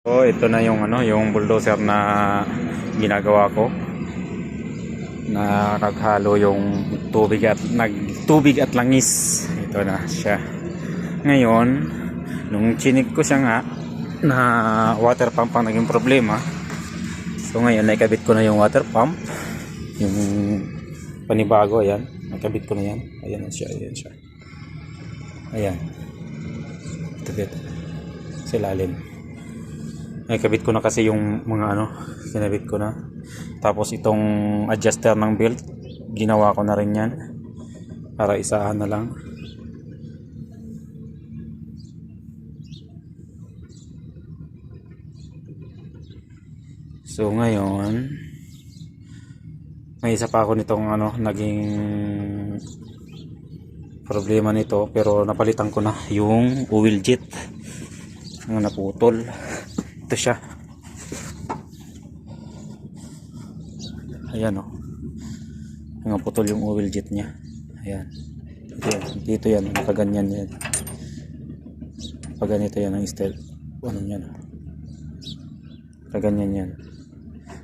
So, ito na yung yung bulldozer na ginagawa ko. Nakaghalo yung tubig at langis. Ito na siya. Ngayon, nung chinik ko siya nga na water pump ang naging problema. So ngayon, naikabit ko na yung water pump. Yung panibago, ayan. Nakabit ko na yan. Ayan na siya, ayan siya. Ayan. Ito dito. Sa ilalim. Nakabit ko na kasi yung mga kinabit ko na. Tapos itong adjuster ng belt, ginawa ko na rin yan. Para isahan na lang. So ngayon, may isa pa ako nitong naging problema nito, pero napalitan ko na yung oil jet. Ang naputol. Ito siya. Ayan Ang putol yung oil jet niya. Ayan. Dito yan. Nakaganyan yan. Paganito yan ang style. Ano yan? Kaganyan yan.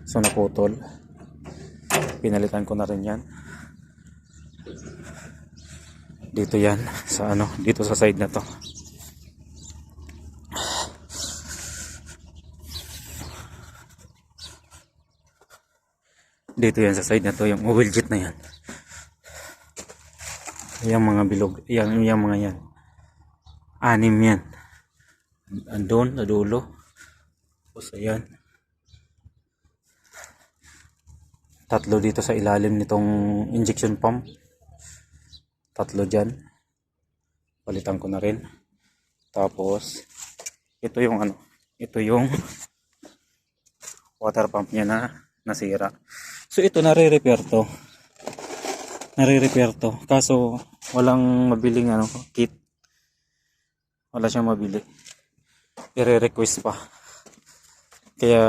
So naputol. Pinalitan ko na rin yan. Dito yan. Dito sa side na to. Dito yan sa side na to, yung oil jet na yan. Yung mga bilog, yung mga yan. 6 yan. Andun, sa dulo. Tapos ayan. 3 dito sa ilalim nitong injection pump. 3 dyan. Palitan ko na rin. Tapos, ito yung ito yung water pump niya na nasira. So ito nare-repair to. Kaso walang mabiling kit. Wala siyang mabili. I-request pa. Kaya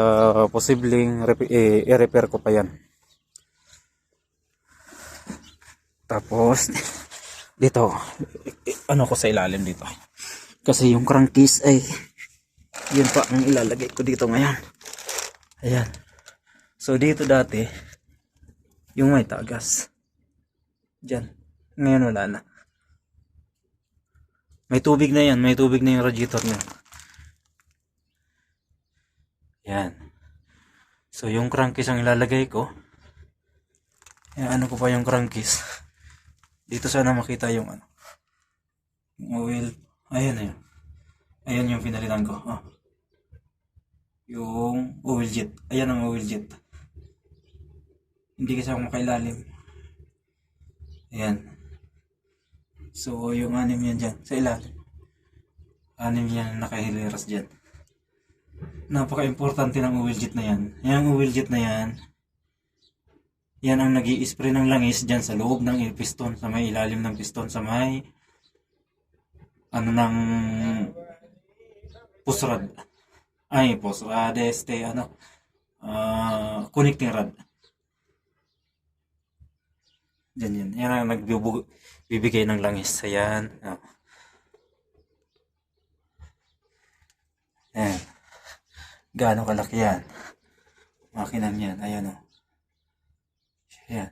posibleng i-repair ko pa yan. Tapos dito ko sa ilalim dito. Kasi yung crankcase ay yun pa ang ilalagay ko dito ngayon. Ayan. So dito dati yung may tagas dyan, ngayon wala na. May tubig na yan, may tubig na yung radiator niya. Yan. So yung crankcase ang ilalagay ko. Yan, ko pa yung crankcase dito. Sana makita yung yung oil. Ayan na yun. Ayan yung pinalitan ko. Yung oil jet. Ayan ang oil jet. Hindi kasi ako makailalim. Ayan. So yung 6 yan dyan sa ilalim. 6 yan nakahiliras dyan. Napaka-importante ng oil jet na yan. Yung oil jet na yan, yan ang nag-i-spray ng langis dyan sa loob ng piston, sa may ilalim ng piston, sa may ng pusrad. Ay, pusrad, connecting rod. Yan. Yan ang nagbibigay ng langis. Ayan. Ayan. Gaano kalaki yan. Makina yan. Ayan Ayan.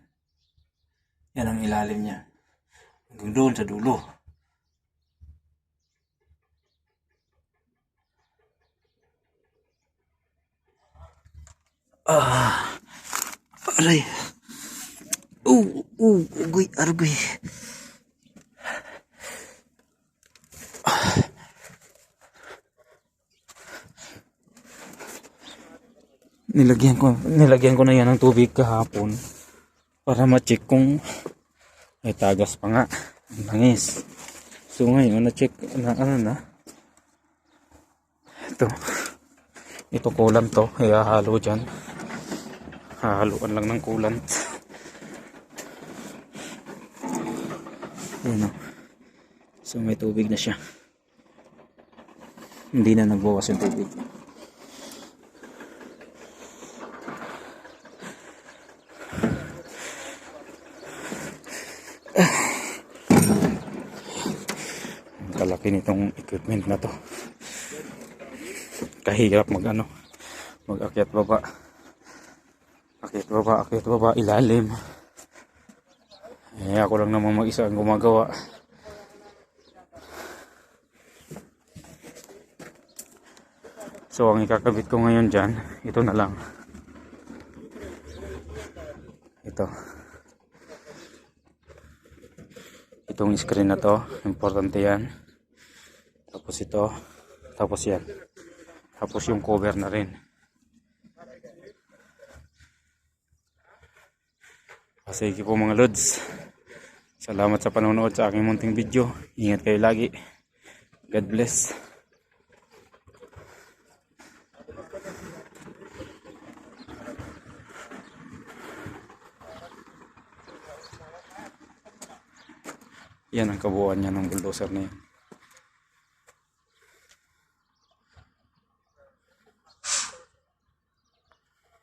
Yan ang ilalim niya. Hanggang doon sa dulo. Aray. Argoy. Nilagyan ko na yan ng tubig kahapon para ma-check kung may tagas pa nga ang langis. So ngayon na-check na ito kulang to, ihahalo dyan. Hahaluan lang ng coolant. Ayan So may tubig na siya. Hindi na nagbawas yung tubig. Ang kalaki nitong equipment na to. napakahirap mag-akyat baba. Akyat baba, ilalim. Ako lang naman mag-isa ang gumagawa. So ang ikakabit ko ngayon dyan, ito na lang. Itong screen na to, importante yan. Tapos ito, tapos yan. Tapos yung cover na rin. Sige po mga lods. Salamat sa panonood sa aking munting video. Ingat kayo lagi. God bless. Yan ang kabuuan niya ng bulldozer na yan.